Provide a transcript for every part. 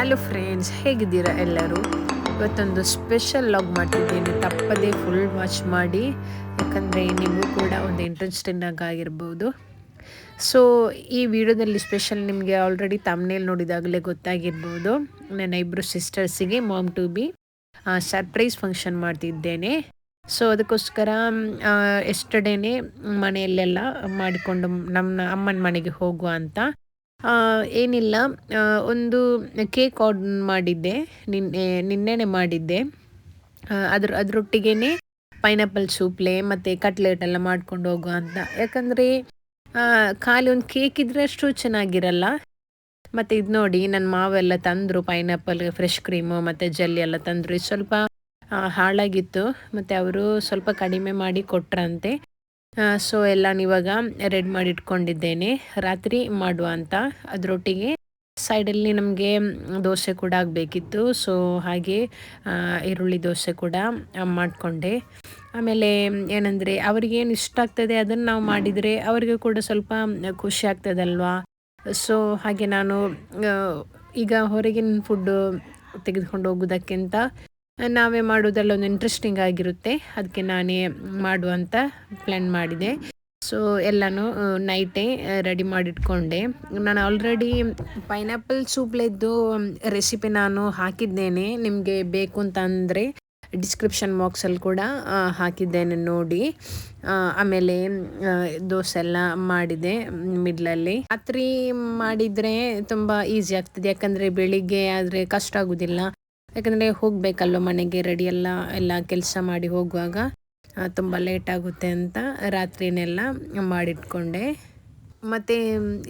Hello friends, ಹೇಗಿದ್ದೀರಾ ಎಲ್ಲರೂ? ಇವತ್ತೊಂದು ಸ್ಪೆಷಲ್ ಲಾಗ್ ಮಾಡ್ತಿದ್ದೇನೆ. ತಪ್ಪದೇ ಫುಲ್ ವಾಚ್ ಮಾಡಿ, ಯಾಕಂದರೆ ನಿಮಗೂ ಕೂಡ ಒಂದು ಇಂಟ್ರೆಸ್ಟಿಂಗ್ ಆಗಿರ್ಬೋದು. ಸೊ ಈ ವಿಡಿಯೋದಲ್ಲಿ ಸ್ಪೆಷಲ್ ನಿಮಗೆ ಆಲ್ರೆಡಿ ತಮ್ನೇಲ್ ನೋಡಿದಾಗಲೇ ಗೊತ್ತಾಗಿರ್ಬೋದು. ನನ್ನ ಇಬ್ಬರು ಸಿಸ್ಟರ್ಸಿಗೆ mom to be surprise function ಮಾಡ್ತಿದ್ದೇನೆ. ಸೊ ಅದಕ್ಕೋಸ್ಕರ ಎಸ್ಟರ್ಡೇನೆ ಮನೆಯಲ್ಲೆಲ್ಲ ಮಾಡಿಕೊಂಡು ನಮ್ಮ ಅಮ್ಮನ ಮನೆಗೆ ಹೋಗುವ ಅಂತ. ಏನಿಲ್ಲ, ಒಂದು ಕೇಕ್ ಆರ್ಡರ್ ಮಾಡಿದ್ದೆ, ನಿನ್ನೆನೆ ಮಾಡಿದ್ದೆ. ಅದರೊಟ್ಟಿಗೆ ಪೈನಾಪಲ್ ಸೂಪ್ಲೆ ಮತ್ತು ಕಟ್ಲೆಟ್ ಎಲ್ಲ ಮಾಡ್ಕೊಂಡು ಹೋಗುವ ಅಂತ. ಯಾಕಂದರೆ ಖಾಲಿ ಒಂದು ಕೇಕ್ ಇದ್ದರೆ ಅಷ್ಟು ಚೆನ್ನಾಗಿರಲ್ಲ. ಮತ್ತು ಇದು ನೋಡಿ, ನನ್ನ ಮಾವೆಲ್ಲ ತಂದರು, ಪೈನಾಪಲ್ ಫ್ರೆಶ್ ಕ್ರೀಮು ಮತ್ತು ಜೆಲ್ಲಿ ಎಲ್ಲ ತಂದರು. ಇದು ಸ್ವಲ್ಪ ಹಾಳಾಗಿತ್ತು, ಮತ್ತು ಅವರು ಸ್ವಲ್ಪ ಕಡಿಮೆ ಮಾಡಿ ಕೊಟ್ರಂತೆ. ಸೊ ಎಲ್ಲ ಇವಾಗ ರೆಡಿ ಮಾಡಿ ಇಟ್ಕೊಂಡಿದ್ದೇನೆ, ರಾತ್ರಿ ಮಾಡುವ ಅಂತ. ಅದರೊಟ್ಟಿಗೆ ಸೈಡಲ್ಲಿ ನಮಗೆ ದೋಸೆ ಕೂಡ ಆಗಬೇಕಿತ್ತು. ಸೊ ಹಾಗೆ ಈರುಳ್ಳಿ ದೋಸೆ ಕೂಡ ಮಾಡಿಕೊಂಡೆ. ಆಮೇಲೆ ಏನಂದರೆ ಅವ್ರಿಗೇನು ಇಷ್ಟ ಆಗ್ತದೆ ಅದನ್ನು ನಾವು ಮಾಡಿದರೆ ಅವರಿಗೂ ಕೂಡ ಸ್ವಲ್ಪ ಖುಷಿ ಆಗ್ತದಲ್ವಾ. ಸೊ ಹಾಗೆ ನಾನು ಈಗ ಹೊರಗಿನ ಫುಡ್ಡು ತೆಗೆದುಕೊಂಡು ಹೋಗೋದಕ್ಕಿಂತ ನಾವೇ ಮಾಡೋದೆಲ್ಲ ಒಂದು ಇಂಟ್ರೆಸ್ಟಿಂಗ್ ಆಗಿರುತ್ತೆ. ಅದಕ್ಕೆ ನಾನೇ ಮಾಡುವಂತ ಪ್ಲ್ಯಾನ್ ಮಾಡಿದೆ. ಸೊ ಎಲ್ಲನೂ ನೈಟೇ ರೆಡಿ ಮಾಡಿಟ್ಕೊಂಡೆ. ನಾನು ಆಲ್ರೆಡಿ ಪೈನಾಪಲ್ ಸೂಪ್ಲೆದ್ದು ರೆಸಿಪಿ ನಾನು ಹಾಕಿದ್ದೇನೆ. ನಿಮಗೆ ಬೇಕು ಅಂತ ಅಂದರೆ ಡಿಸ್ಕ್ರಿಪ್ಷನ್ ಬಾಕ್ಸಲ್ಲಿ ಕೂಡ ಹಾಕಿದ್ದೇನೆ ನೋಡಿ. ಆಮೇಲೆ ದೋಸೆ ಎಲ್ಲ ಮಾಡಿದೆ ಮಿಡ್ಲಲ್ಲಿ. ರಾತ್ರಿ ಮಾಡಿದರೆ ತುಂಬ ಈಸಿ ಆಗ್ತದೆ, ಯಾಕಂದರೆ ಬೆಳಿಗ್ಗೆ ಆದರೆ ಕಷ್ಟ ಆಗೋದಿಲ್ಲ. ಯಾಕಂದರೆ ಹೋಗಬೇಕಲ್ವ ಮನೆಗೆ, ರೆಡಿ ಎಲ್ಲ ಕೆಲಸ ಮಾಡಿ ಹೋಗುವಾಗ ತುಂಬ ಲೇಟ್ ಆಗುತ್ತೆ ಅಂತ ರಾತ್ರಿನೆಲ್ಲ ಮಾಡಿಟ್ಕೊಂಡೆ. ಮತ್ತು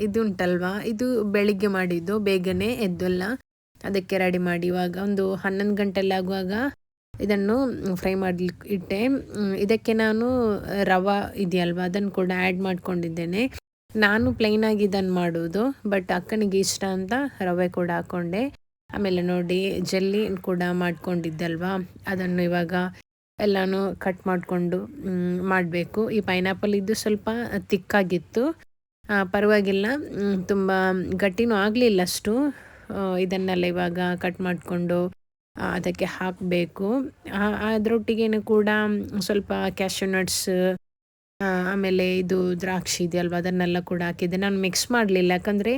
ಇದು ಉಂಟಲ್ವ, ಇದು ಬೆಳಿಗ್ಗೆ ಮಾಡಿದ್ದು, ಬೇಗನೆ ಎದ್ದಲ್ಲ ಅದಕ್ಕೆ ರೆಡಿ ಮಾಡಿ ಇವಾಗ ಒಂದು 11 ಗಂಟೆಲ್ಲ ಆಗುವಾಗ ಇದನ್ನು ಫ್ರೈ ಮಾಡಲಿಕ್ಕೆ ಇಟ್ಟೆ. ಇದಕ್ಕೆ ನಾನು ರವೆ ಇದೆಯಲ್ವ ಅದನ್ನು ಕೂಡ ಆ್ಯಡ್ ಮಾಡ್ಕೊಂಡಿದ್ದೇನೆ. ನಾನು ಪ್ಲೈನಾಗಿ ಇದನ್ನು ಮಾಡೋದು, ಬಟ್ ಅಕ್ಕನಿಗೆ ಇಷ್ಟ ಅಂತ ರವೆ ಕೂಡ ಹಾಕ್ಕೊಂಡೆ. ಆಮೇಲೆ ನೋಡಿ, ಜೆಲ್ಲಿ ಕೂಡ ಮಾಡ್ಕೊಂಡಿದ್ದಲ್ವ ಅದನ್ನು ಇವಾಗ ಎಲ್ಲನೂ ಕಟ್ ಮಾಡಿಕೊಂಡು ಮಾಡಬೇಕು. ಈ ಪೈನಾಪಲ್ ಇದ್ದು ಸ್ವಲ್ಪ ತಿಕ್ಕಾಗಿತ್ತು, ಪರವಾಗಿಲ್ಲ, ತುಂಬ ಗಟ್ಟಿನೂ ಆಗಲಿಲ್ಲ ಅಷ್ಟು. ಇದನ್ನೆಲ್ಲ ಇವಾಗ ಕಟ್ ಮಾಡಿಕೊಂಡು ಅದಕ್ಕೆ ಹಾಕಬೇಕು. ಅದರೊಟ್ಟಿಗೇನು ಕೂಡ ಸ್ವಲ್ಪ ಕ್ಯಾಶ್ಯೂ ನಟ್ಸ್, ಆಮೇಲೆ ಇದು ದ್ರಾಕ್ಷಿ ಇದೆಯಲ್ವ ಅದನ್ನೆಲ್ಲ ಕೂಡ ಹಾಕಿದ್ದೆ. ನಾನು ಮಿಕ್ಸ್ ಮಾಡಲಿಲ್ಲ, ಯಾಕಂದರೆ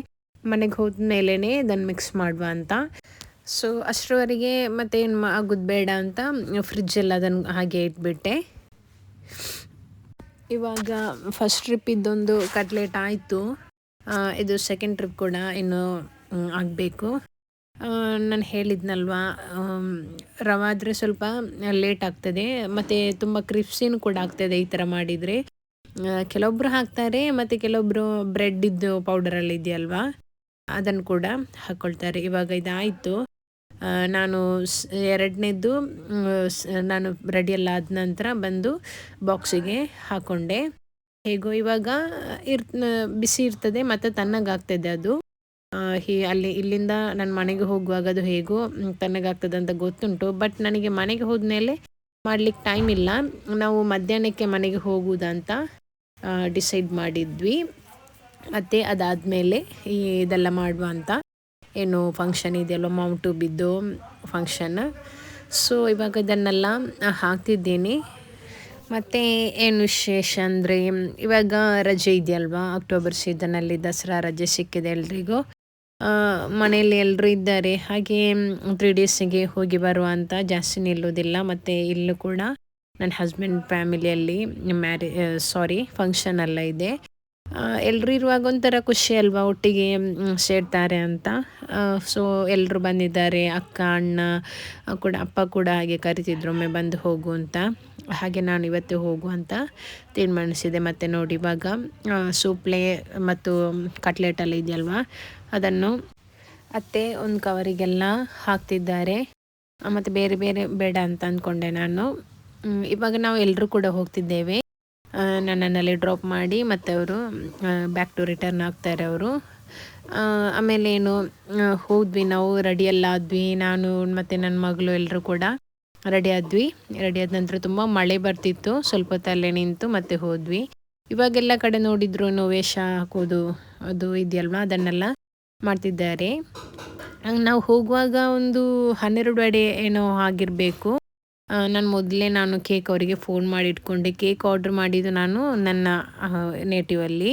ಮನೆಗೆ ಹೋದ ಮೇಲೇ ಇದನ್ನು ಮಿಕ್ಸ್ ಮಾಡುವ ಅಂತ. ಸೊ ಅಷ್ಟರವರೆಗೆ ಮತ್ತೇನು ಆಗೋದು ಬೇಡ ಅಂತ ಫ್ರಿಜ್ಜಲ್ಲಿ ಅದನ್ನು ಹಾಗೆ ಇಟ್ಬಿಟ್ಟೆ. ಇವಾಗ ಫಸ್ಟ್ ಟ್ರಿಪ್ ಇದ್ದೊಂದು ಕಟ್ಲೆಟ್ ಆಯಿತು. ಇದು ಸೆಕೆಂಡ್ ಟ್ರಿಪ್ ಕೂಡ ಇನ್ನು ಆಗಬೇಕು. ನಾನು ಹೇಳಿದ್ನಲ್ವ, ರವೆ ಆದರೆ ಸ್ವಲ್ಪ ಲೇಟ್ ಆಗ್ತದೆ ಮತ್ತು ತುಂಬ ಕ್ರಿಪ್ಸಿನೂ ಕೂಡ ಆಗ್ತದೆ ಈ ಥರ ಮಾಡಿದರೆ. ಕೆಲವೊಬ್ಬರು ಹಾಕ್ತಾರೆ ಮತ್ತು ಕೆಲವೊಬ್ಬರು ಬ್ರೆಡ್ಡಿದ್ದು ಪೌಡರಲ್ಲಿ ಇದೆಯಲ್ವ ಅದನ್ನು ಕೂಡ ಹಾಕ್ಕೊಳ್ತಾರೆ. ಇವಾಗ ಇದಾಯಿತು. ನಾನು ಎರಡನೇದು ನಾನು ರೆಡಿಯೆಲ್ಲ ಆದ ನಂತರ ಬಂದು ಬಾಕ್ಸಿಗೆ ಹಾಕ್ಕೊಂಡೆ. ಹೇಗೋ ಇವಾಗ ಬಿಸಿ ಇರ್ತದೆ ಮತ್ತು ತಣ್ಣಗಾಗ್ತದೆ ಅದು. ಇಲ್ಲಿಂದ ನನ್ನ ಮನೆಗೆ ಹೋಗುವಾಗ ಅದು ಹೇಗೋ ತಣ್ಣಗಾಗ್ತದೆ ಅಂತ ಗೊತ್ತುಂಟು, ಬಟ್ ನನಗೆ ಮನೆಗೆ ಹೋದ್ಮೇಲೆ ಮಾಡಲಿಕ್ಕೆ ಟೈಮ್ ಇಲ್ಲ. ನಾವು ಮಧ್ಯಾಹ್ನಕ್ಕೆ ಮನೆಗೆ ಹೋಗುವುದಂತ ಡಿಸೈಡ್ ಮಾಡಿದ್ವಿ. ಮತ್ತು ಅದಾದಮೇಲೆ ಇದೆಲ್ಲ ಮಾಡುವ ಅಂತ, ಏನು ಫಂಕ್ಷನ್ ಇದೆಯಲ್ಲ ಮಾಮ್ ಟು ಬಿದ್ದು ಫಂಕ್ಷನ್. ಸೊ ಇವಾಗ ಇದನ್ನೆಲ್ಲ ಹಾಕ್ತಿದ್ದೀನಿ. ಮತ್ತು ಏನು ವಿಶೇಷ ಅಂದರೆ, ಇವಾಗ ರಜೆ ಇದೆಯಲ್ವಾ, ಅಕ್ಟೋಬರ್ ಸೀಸನಲ್ಲಿ ದಸರಾ ರಜೆ ಸಿಕ್ಕಿದೆ ಎಲ್ರಿಗೂ. ಮನೆಯಲ್ಲಿ ಎಲ್ಲರೂ ಇದ್ದಾರೆ, ಹಾಗೆ 3 ಡೇಸಿಗೆ ಹೋಗಿ ಬರುವ ಅಂತ, ಜಾಸ್ತಿ ನಿಲ್ಲೋದಿಲ್ಲ. ಮತ್ತು ಇಲ್ಲೂ ಕೂಡ ನನ್ನ ಹಸ್ಬೆಂಡ್ ಫ್ಯಾಮಿಲಿಯಲ್ಲಿ ಫಂಕ್ಷನ್ ಎಲ್ಲ ಇದೆ. ಎಲ್ಲರೂ ಇರುವಾಗ ಒಂಥರ ಖುಷಿ ಅಲ್ವಾ, ಒಟ್ಟಿಗೆ ಸೇರ್ತಾರೆ ಅಂತ. ಸೊ ಎಲ್ಲರೂ ಬಂದಿದ್ದಾರೆ, ಅಕ್ಕ ಅಣ್ಣ ಕೂಡ, ಅಪ್ಪ ಕೂಡ ಹಾಗೆ ಕರಿತಿದ್ರು ಒಮ್ಮೆ ಬಂದು ಹೋಗು ಅಂತ. ಹಾಗೆ ನಾನು ಇವತ್ತು ಹೋಗು ಅಂತ ತೀರ್ಮಾನಿಸಿದೆ. ಮತ್ತು ನೋಡಿ, ಇವಾಗ ಸೂಪ್ಲೆ ಮತ್ತು ಕಟ್ಲೆಟೆಲ್ಲ ಇದೆಯಲ್ವ ಅದನ್ನು ಅತ್ತೆ ಒಂದು ಕವರಿಗೆಲ್ಲ ಹಾಕ್ತಿದ್ದಾರೆ. ಮತ್ತು ಬೇರೆ ಬೇರೆ ಬೇಡ ಅಂತ ಅಂದ್ಕೊಂಡೆ ನಾನು. ಇವಾಗ ನಾವು ಎಲ್ಲರೂ ಕೂಡ ಹೋಗ್ತಿದ್ದೇವೆ. ನನ್ನಲ್ಲಿ ಡ್ರಾಪ್ ಮಾಡಿ ಮತ್ತು ಅವರು ಬ್ಯಾಕ್ ಟು ರಿಟರ್ನ್ ಆಗ್ತಾರೆ ಅವರು. ಆಮೇಲೆ ಏನು ಹೋದ್ವಿ, ನಾವು ರೆಡಿಯೆಲ್ಲ ಆದ್ವಿ. ನಾನು ಮತ್ತು ನನ್ನ ಮಗಳು ಎಲ್ಲರೂ ಕೂಡ ರೆಡಿ ಆದ್ವಿ. ರೆಡಿ ಆದ ನಂತರ ತುಂಬ ಮಳೆ ಬರ್ತಿತ್ತು, ಸ್ವಲ್ಪ ಹೊತ್ತಲ್ಲೇ ನಿಂತು ಮತ್ತೆ ಹೋದ್ವಿ. ಇವಾಗೆಲ್ಲ ಕಡೆ ನೋಡಿದ್ರು ವೇಷ ಹಾಕೋದು ಅದು ಇದೆಯಲ್ವ ಅದನ್ನೆಲ್ಲ ಮಾಡ್ತಿದ್ದಾರೆ. ನಾವು ಹೋಗುವಾಗ ಒಂದು 12 ಅಡಿ ಏನೋ ಆಗಿರಬೇಕು. ನಾನು ಕೇಕ್ ಅವರಿಗೆ ಫೋನ್ ಮಾಡಿ ಇಟ್ಕೊಂಡೆ. ಕೇಕ್ ಆರ್ಡ್ರ್ ಮಾಡಿದ್ದು ನಾನು ನನ್ನ ನೇಟಿವಲ್ಲಿ.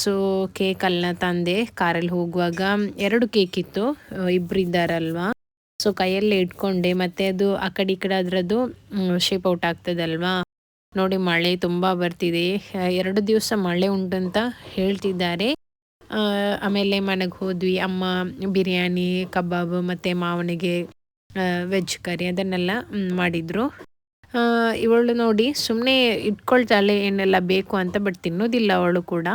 ಸೊ ಕೇಕಲ್ಲ ತಂದೆ ಕಾರಲ್ಲಿ ಹೋಗುವಾಗ. 2 ಕೇಕ್ ಇತ್ತು, ಇಬ್ಬರಿದ್ದಾರಲ್ವಾ. ಸೊ ಕೈಯಲ್ಲೇ ಇಟ್ಕೊಂಡೆ. ಮತ್ತು ಅದು ಆ ಕಡೆ ಈ ಕಡೆ ಅದರದ್ದು ಶೇಪ್ ಔಟ್ ಆಗ್ತದಲ್ವಾ. ನೋಡಿ ಮಳೆ ತುಂಬ ಬರ್ತಿದೆ. 2 ದಿವಸ ಮಳೆ ಉಂಟಂತ ಹೇಳ್ತಿದ್ದಾರೆ. ಆಮೇಲೆ ಮನೆಗೆ ಹೋದ್ವಿ. ಅಮ್ಮ ಬಿರಿಯಾನಿ, ಕಬಾಬ್ ಮತ್ತು ಮಾವನಿಗೆ ವೆಜ್ ಕರಿ ಅದನ್ನೆಲ್ಲ ಮಾಡಿದರು. ಇವಳು ನೋಡಿ ಸುಮ್ಮನೆ ಇಟ್ಕೊಳ್ತಾಳೆ ಏನೆಲ್ಲ ಬೇಕು ಅಂತ, ಬಟ್ ತಿನ್ನೋದಿಲ್ಲ ಅವಳು ಕೂಡ.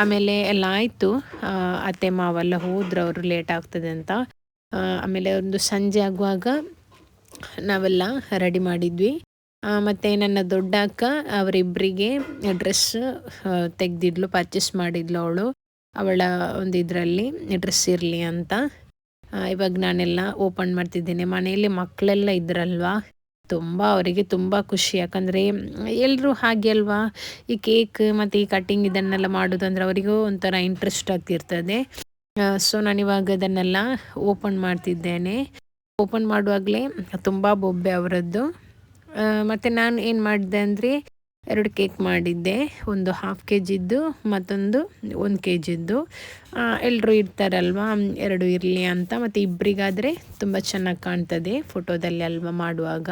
ಆಮೇಲೆ ಎಲ್ಲ ಆಯಿತು. ಅತ್ತೆ ಮಾವೆಲ್ಲ ಹೋದ್ರು, ಅವರು ಲೇಟ್ ಆಗ್ತದೆ ಅಂತ. ಆಮೇಲೆ ಒಂದು ಸಂಜೆ ಆಗುವಾಗ ನಾವೆಲ್ಲ ರೆಡಿ ಮಾಡಿದ್ವಿ. ಮತ್ತು ನನ್ನ ದೊಡ್ಡ ಅಕ್ಕ ಅವರಿಬ್ಬರಿಗೆ ಡ್ರೆಸ್ ತೆಗೆದಿದ್ಲು, ಪರ್ಚೇಸ್ ಮಾಡಿದ್ಲು ಅವಳ ಒಂದು ಇದರಲ್ಲಿ ಡ್ರೆಸ್ ಇರಲಿ ಅಂತ. ಇವಾಗ ನಾನೆಲ್ಲ ಓಪನ್ ಮಾಡ್ತಿದ್ದೇನೆ. ಮನೆಯಲ್ಲಿ ಮಕ್ಕಳೆಲ್ಲ ಇದ್ರಲ್ವಾ, ಅವರಿಗೆ ತುಂಬ ಖುಷಿ. ಯಾಕಂದರೆ ಎಲ್ಲರೂ ಹಾಗೆ ಅಲ್ವಾ, ಈ ಕೇಕ್ ಮತ್ತು ಈ ಕಟ್ಟಿಂಗ್ ಇದನ್ನೆಲ್ಲ ಮಾಡೋದು ಅಂದರೆ ಅವರಿಗೂ ಒಂಥರ ಇಂಟ್ರೆಸ್ಟ್ ಆಗ್ತಿರ್ತದೆ. ಸೊ ನಾನಿವಾಗ ಅದನ್ನೆಲ್ಲ ಓಪನ್ ಮಾಡ್ತಿದ್ದೇನೆ. ಓಪನ್ ಮಾಡುವಾಗಲೇ ತುಂಬ ಬೊಬ್ಬೆ ಅವರದ್ದು. ಮತ್ತು ನಾನು ಏನು ಮಾಡಿದೆ ಅಂದರೆ 2 ಕೇಕ್ ಮಾಡಿದ್ದೆ. ಒಂದು 1/2 kg ಮತ್ತೊಂದು 1 kg. ಎಲ್ಲರೂ ಇರ್ತಾರಲ್ವ, 2 ಇರಲಿ ಅಂತ. ಮತ್ತು ಇಬ್ಬರಿಗಾದರೆ ತುಂಬ ಚೆನ್ನಾಗಿ ಕಾಣ್ತದೆ ಫೋಟೋದಲ್ಲಿ ಅಲ್ವಾ ಮಾಡುವಾಗ.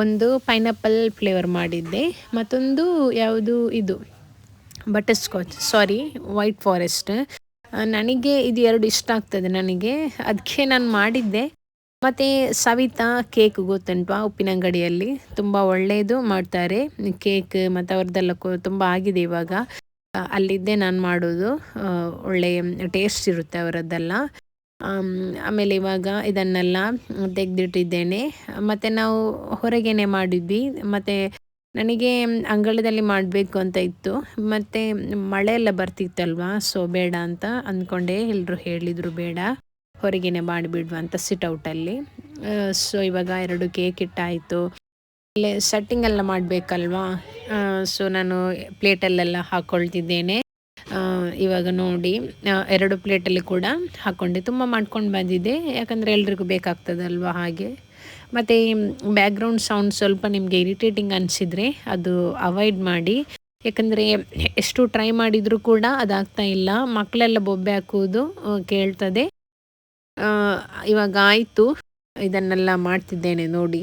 ಒಂದು ಪೈನಾಪಲ್ ಫ್ಲೇವರ್ ಮಾಡಿದ್ದೆ, ಮತ್ತೊಂದು ಯಾವುದು ಇದು ವೈಟ್ ಫಾರೆಸ್ಟ್. ನನಗೆ ಇದು 2 ಇಷ್ಟ ಆಗ್ತದೆ ನನಗೆ, ಅದಕ್ಕೆ ನಾನು ಮಾಡಿದ್ದೆ. ಮತ್ತು ಸವಿತಾ ಕೇಕ್ ಗೊತ್ತುಂಟು, ಉಪ್ಪಿನಂಗಡಿಯಲ್ಲಿ ತುಂಬ ಒಳ್ಳೆಯದು ಮಾಡ್ತಾರೆ ಕೇಕ್. ಮತ್ತು ಅವ್ರದ್ದೆಲ್ಲ ತುಂಬ ಆಗಿದೆ ಇವಾಗ. ಅಲ್ಲಿದ್ದೇ ನಾನು ಮಾಡೋದು, ಒಳ್ಳೆಯ ಟೇಸ್ಟ್ ಇರುತ್ತೆ ಅವರದ್ದೆಲ್ಲ. ಆಮೇಲೆ ಇವಾಗ ಇದನ್ನೆಲ್ಲ ತೆಗೆದಿಟ್ಟಿದ್ದೇನೆ. ಮತ್ತು ನಾವು ಹೊರಗೇನೆ ಮಾಡಿದ್ವಿ. ಮತ್ತು ನನಗೆ ಅಂಗಳದಲ್ಲಿ ಮಾಡಬೇಕು ಅಂತ ಇತ್ತು, ಮತ್ತು ಮಳೆ ಎಲ್ಲ ಬರ್ತಿತ್ತಲ್ವ, ಸೊ ಬೇಡ ಅಂತ ಅಂದ್ಕೊಂಡೆ. ಎಲ್ಲರೂ ಹೇಳಿದರು ಬೇಡ, ಹೊರಗೇನೆ ಮಾಡಿಬಿಡುವ ಅಂತ ಸಿಟ್ಔಟಲ್ಲಿ. ಸೊ ಇವಾಗ 2 ಕೇಕ್ ಇಟ್ಟಾಯಿತು. ಅಲ್ಲೇ ಸೆಟ್ಟಿಂಗ್ ಎಲ್ಲ ಮಾಡಬೇಕಲ್ವಾ. ಸೊ ನಾನು ಪ್ಲೇಟಲ್ಲೆಲ್ಲ ಹಾಕ್ಕೊಳ್ತಿದ್ದೇನೆ. ಇವಾಗ ನೋಡಿ 2 ಪ್ಲೇಟಲ್ಲಿ ಕೂಡ ಹಾಕ್ಕೊಂಡೆ. ತುಂಬ ಮಾಡ್ಕೊಂಡು ಬಂದಿದ್ದೆ, ಯಾಕಂದರೆ ಎಲ್ರಿಗೂ ಬೇಕಾಗ್ತದಲ್ವ ಹಾಗೆ. ಮತ್ತು ಬ್ಯಾಕ್ಗ್ರೌಂಡ್ ಸೌಂಡ್ ಸ್ವಲ್ಪ ನಿಮಗೆ ಇರಿಟೇಟಿಂಗ್ ಅನಿಸಿದರೆ ಅದು ಅವಾಯ್ಡ್ ಮಾಡಿ. ಯಾಕಂದರೆ ಎಷ್ಟು ಟ್ರೈ ಮಾಡಿದರೂ ಕೂಡ ಅದಾಗ್ತಾ ಇಲ್ಲ. ಮಕ್ಕಳೆಲ್ಲ ಬೊಬ್ಬೆ ಹಾಕುವುದು ಕೇಳ್ತದೆ. ಇವಾಗ ಆಯಿತು, ಇದನ್ನೆಲ್ಲ ಮಾಡ್ತಿದ್ದೇನೆ ನೋಡಿ.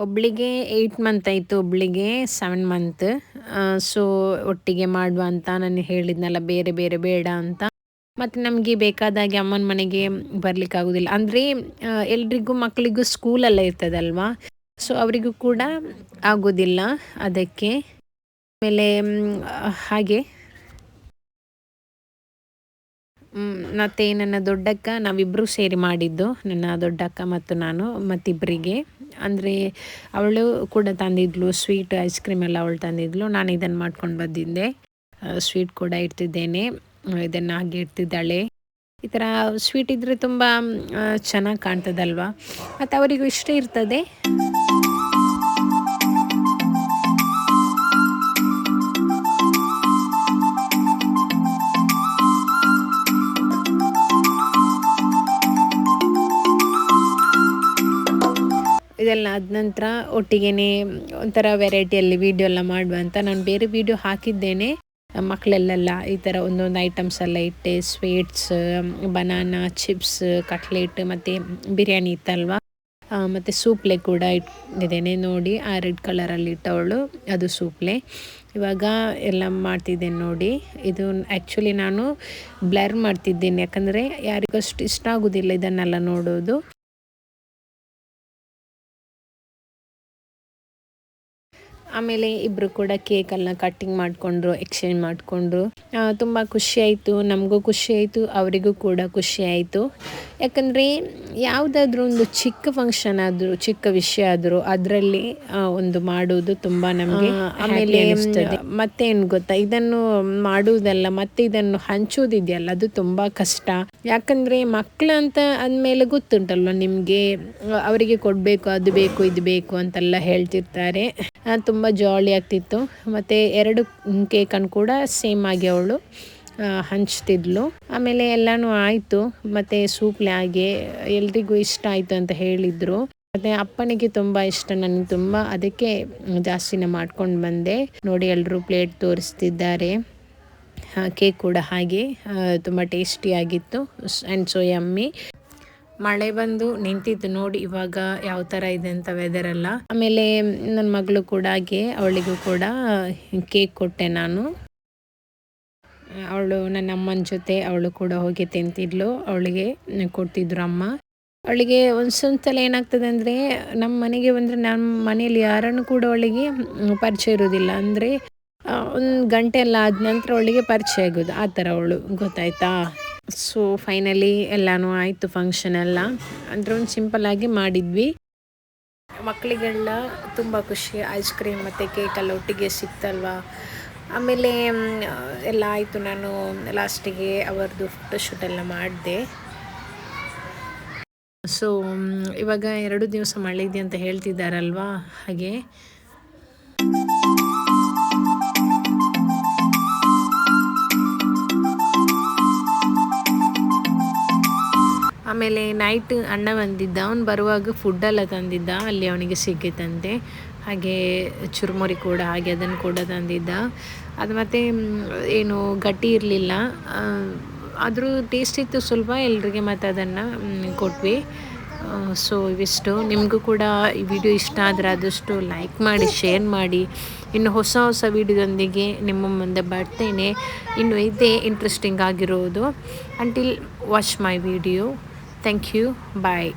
ಒಬ್ಬಳಿಗೆ 8 ಮಂತ್ ಆಯಿತು, ಒಬ್ಬಳಿಗೆ 7 ಮಂತ್. ಸೊ ಒಟ್ಟಿಗೆ ಮಾಡುವ ಅಂತ ನಾನು ಹೇಳಿದ್ನಲ್ಲ, ಬೇರೆ ಬೇರೆ ಬೇಡ ಅಂತ. ಮತ್ತು ನಮಗೆ ಬೇಕಾದಾಗೆ ಅಮ್ಮನ ಮನೆಗೆ ಬರಲಿಕ್ಕಾಗೋದಿಲ್ಲ. ಅಂದರೆ ಎಲ್ರಿಗೂ ಮಕ್ಕಳಿಗೂ ಸ್ಕೂಲೆಲ್ಲ ಇರ್ತದಲ್ವಾ, ಸೊ ಅವರಿಗೂ ಕೂಡ ಆಗೋದಿಲ್ಲ ಅದಕ್ಕೆ. ಆಮೇಲೆ ಹಾಗೆ ಮತ್ತು ನನ್ನ ದೊಡ್ಡಕ್ಕ, ನಾವಿಬ್ಬರು ಸೇರಿ ಮಾಡಿದ್ದು, ನನ್ನ ದೊಡ್ಡಕ್ಕ ಮತ್ತು ನಾನು. ಮತ್ತಿಬ್ಬರಿಗೆ ಅಂದರೆ ಅವಳು ಕೂಡ ತಂದಿದ್ಲು ಸ್ವೀಟ್, ಐಸ್ ಕ್ರೀಮ್ ಎಲ್ಲ ಅವಳು ತಂದಿದ್ಲು. ನಾನು ಇದನ್ನು ಮಾಡ್ಕೊಂಡು ಬಂದಿದ್ದೆ. ಸ್ವೀಟ್ ಕೂಡ ಇಡ್ತಿದ್ದೇನೆ, ಇದನ್ನು ಹಾಗೆ ಇಡ್ತಿದ್ದಾಳೆ. ಈ ಥರ ಸ್ವೀಟ್ ಇದ್ದರೆ ತುಂಬ ಚೆನ್ನಾಗಿ ಕಾಣ್ತದಲ್ವ, ಮತ್ತು ಅವರಿಗೂ ಇಷ್ಟ ಇರ್ತದೆ. ಇದೆಲ್ಲ ಆದ ನಂತರ ಒಟ್ಟಿಗೆ ಒಂಥರ ವೆರೈಟಿಯಲ್ಲಿ ವೀಡಿಯೋ ಎಲ್ಲ ಮಾಡುವ ಅಂತ ನಾನು ಬೇರೆ ವೀಡಿಯೋ ಹಾಕಿದ್ದೇನೆ. ಮಕ್ಕಳಲ್ಲೆಲ್ಲ ಈ ಥರ ಒಂದೊಂದು ಐಟಮ್ಸ್ ಎಲ್ಲ ಇಟ್ಟೆ. ಸ್ವೀಟ್ಸ್, ಬನಾನಾ ಚಿಪ್ಸ್, ಕಟ್ಲೆಟ್ ಮತ್ತು ಬಿರಿಯಾನಿ ಇತ್ತಲ್ವ, ಮತ್ತು ಸೂಪ್ಲೆ ಕೂಡ ಇಟ್ಟಿದ್ದೇನೆ ನೋಡಿ. ಆ ರೆಡ್ ಕಲರಲ್ಲಿ ಇಟ್ಟವಳು ಅದು ಸೂಪ್ಲೆ. ಇವಾಗ ಎಲ್ಲ ಮಾಡ್ತಿದ್ದೇನೆ ನೋಡಿ. ಇದು ಆ್ಯಕ್ಚುಲಿ ನಾನು ಬ್ಲರ್ ಮಾಡ್ತಿದ್ದೇನೆ, ಯಾಕಂದರೆ ಯಾರಿಗಷ್ಟು ಇಷ್ಟ ಆಗೋದಿಲ್ಲ ಇದನ್ನೆಲ್ಲ ನೋಡೋದು. ಆಮೇಲೆ ಇಬ್ಬರು ಕೂಡ ಕೇಕನ್ನು ಕಟ್ಟಿಂಗ್ ಮಾಡಿಕೊಂಡ್ರು, ಎಕ್ಸ್ಚೇಂಜ್ ಮಾಡಿಕೊಂಡ್ರು. ತುಂಬ ಖುಷಿಯಾಯಿತು, ನಮಗೂ ಖುಷಿಯಾಯಿತು, ಅವರಿಗೂ ಕೂಡ ಖುಷಿಯಾಯಿತು. ಯಾಕಂದರೆ ಯಾವುದಾದ್ರೂ ಒಂದು ಚಿಕ್ಕ ಫಂಕ್ಷನ್ ಆದರೂ, ಚಿಕ್ಕ ವಿಷಯ ಆದರೂ ಅದರಲ್ಲಿ ಒಂದು ಮಾಡುವುದು ತುಂಬ ನಮಗೆ ಆಮೇಲೆ ಅನಿಸ್ತದೆ. ಮತ್ತೇನು ಗೊತ್ತಾ, ಇದನ್ನು ಮಾಡುವುದಲ್ಲ ಮತ್ತು ಇದನ್ನು ಹಂಚೋದಿದೆಯಲ್ಲ, ಅದು ತುಂಬ ಕಷ್ಟ. ಯಾಕಂದರೆ ಮಕ್ಕಳು ಅಂತ ಅಂದಮೇಲೆ ಗೊತ್ತುಂಟಲ್ವ ನಿಮಗೆ, ಅವರಿಗೆ ಕೊಡಬೇಕು, ಅದು ಬೇಕು ಇದು ಬೇಕು ಅಂತೆಲ್ಲ ಹೇಳ್ತಿರ್ತಾರೆ. ತುಂಬ ಜಾಲಿ ಆಗ್ತಿತ್ತು. ಮತ್ತು 2 ಕೇಕನ್ನು ಕೂಡ ಸೇಮ್ ಆಗಿ ಅವಳು ಹಂಚ್ತಿದ್ಲು. ಆಮೇಲೆ ಎಲ್ಲನೂ ಆಯಿತು. ಮತ್ತು ಸೂಪ್ಲೆ ಹಾಗೆ ಎಲ್ರಿಗೂ ಇಷ್ಟ ಆಯಿತು ಅಂತ ಹೇಳಿದರು. ಮತ್ತು ಅಪ್ಪನಿಗೆ ತುಂಬ ಇಷ್ಟ, ನನಗೆ ತುಂಬ, ಅದಕ್ಕೆ ಜಾಸ್ತಿನೇ ಮಾಡ್ಕೊಂಡು ಬಂದೆ. ನೋಡಿ ಎಲ್ಲರೂ ಪ್ಲೇಟ್ ತೋರಿಸ್ತಿದ್ದಾರೆ. ಕೇಕ್ ಕೂಡ ಹಾಗೆ ತುಂಬ ಟೇಸ್ಟಿಯಾಗಿತ್ತು ಆ್ಯಂಡ್ ಸೊ ಯಮ್ಮಿ. ಮಳೆ ಬಂದು ನಿಂತಿತ್ತು ನೋಡಿ ಇವಾಗ ಯಾವ ಥರ ಇದೆ ಅಂತ ವೆದರೆಲ್ಲ. ಆಮೇಲೆ ನನ್ನ ಮಗಳು ಕೂಡ ಹಾಗೆ, ಅವಳಿಗೂ ಕೂಡ ಕೇಕ್ ಕೊಟ್ಟೆ ನಾನು. ಅವಳು ನನ್ನ ಅಮ್ಮನ ಜೊತೆ ಅವಳು ಕೂಡ ಹೋಗಿ ತಿಂತಿದ್ಲು. ಅವಳಿಗೆ ಕೊಡ್ತಿದ್ರು ಅಮ್ಮ. ಅವಳಿಗೆ ಸಲ ಏನಾಗ್ತದೆ ಅಂದರೆ, ನಮ್ಮ ಮನೆಗೆ ಬಂದರೆ ನಮ್ಮ ಮನೆಯಲ್ಲಿ ಯಾರನ್ನು ಕೂಡ ಅವಳಿಗೆ ಪರಿಚಯ ಇರೋದಿಲ್ಲ. ಅಂದರೆ ಒಂದು ಗಂಟೆ ಎಲ್ಲ ಆದ ನಂತರ ಅವಳಿಗೆ ಪರಿಚಯ ಆಗೋದು, ಆ ಥರ ಅವಳು, ಗೊತ್ತಾಯ್ತಾ. ಸೊ ಫೈನಲಿ ಎಲ್ಲನೂ ಆಯಿತು ಫಂಕ್ಷನ್ ಎಲ್ಲ. ಅಂದರೆ ಒಂದು ಸಿಂಪಲ್ಲಾಗಿ ಮಾಡಿದ್ವಿ. ಮಕ್ಕಳಿಗೆಲ್ಲ ತುಂಬ ಖುಷಿ, ಐಸ್ ಕ್ರೀಮ್ ಮತ್ತು ಕೇಕೆಲ್ಲ ಒಟ್ಟಿಗೆ ಸಿಕ್ತಲ್ವ. ಆಮೇಲೆ ಎಲ್ಲ ಆಯಿತು. ನಾನು ಲಾಸ್ಟಿಗೆ ಅವರದ್ದು ಫೋಟೋಶೂಟ್ ಎಲ್ಲ ಮಾಡಿದೆ. ಸೊ ಇವಾಗ 2 ದಿವಸ ಮಳೆ ಇದೆ ಅಂತ ಹೇಳ್ತಿದ್ದಾರಲ್ವಾ, ಹಾಗೆ. ಆಮೇಲೆ ನೈಟ್ ಅಣ್ಣ ಬಂದಿದ್ದ. ಅವನು ಬರುವಾಗ ಫುಡ್ಡೆಲ್ಲ ತಂದಿದ್ದ, ಅಲ್ಲಿ ಅವನಿಗೆ ಸಿಕ್ಕಿತ್ತಂತೆ. ಹಾಗೆ ಚುರುಮುರಿ ಕೂಡ ಹಾಗೆ ಅದನ್ನು ಕೂಡ ತಂದಿದ್ದ. ಅದು ಮತ್ತು ಏನು ಗಟ್ಟಿ ಇರಲಿಲ್ಲ, ಆದರೂ ಟೇಸ್ಟ್ ಇತ್ತು ಸ್ವಲ್ಪ ಎಲ್ರಿಗೆ, ಮತ್ತು ಅದನ್ನು ಕೊಟ್ವಿ. ಸೊ ಇವಿಷ್ಟು. ನಿಮಗೂ ಕೂಡ ಈ ವಿಡಿಯೋ ಇಷ್ಟ ಆದರೆ ಆದಷ್ಟು ಲೈಕ್ ಮಾಡಿ, ಶೇರ್ ಮಾಡಿ. ಇನ್ನು ಹೊಸ ಹೊಸ ವಿಡಿಯೋದೊಂದಿಗೆ ನಿಮ್ಮ ಮುಂದೆ ಬರ್ತೇನೆ. ಇನ್ನು ಇದೇ ಇಂಟ್ರೆಸ್ಟಿಂಗ್ ಆಗಿರೋದು. Until watch my video. Thank you. Bye.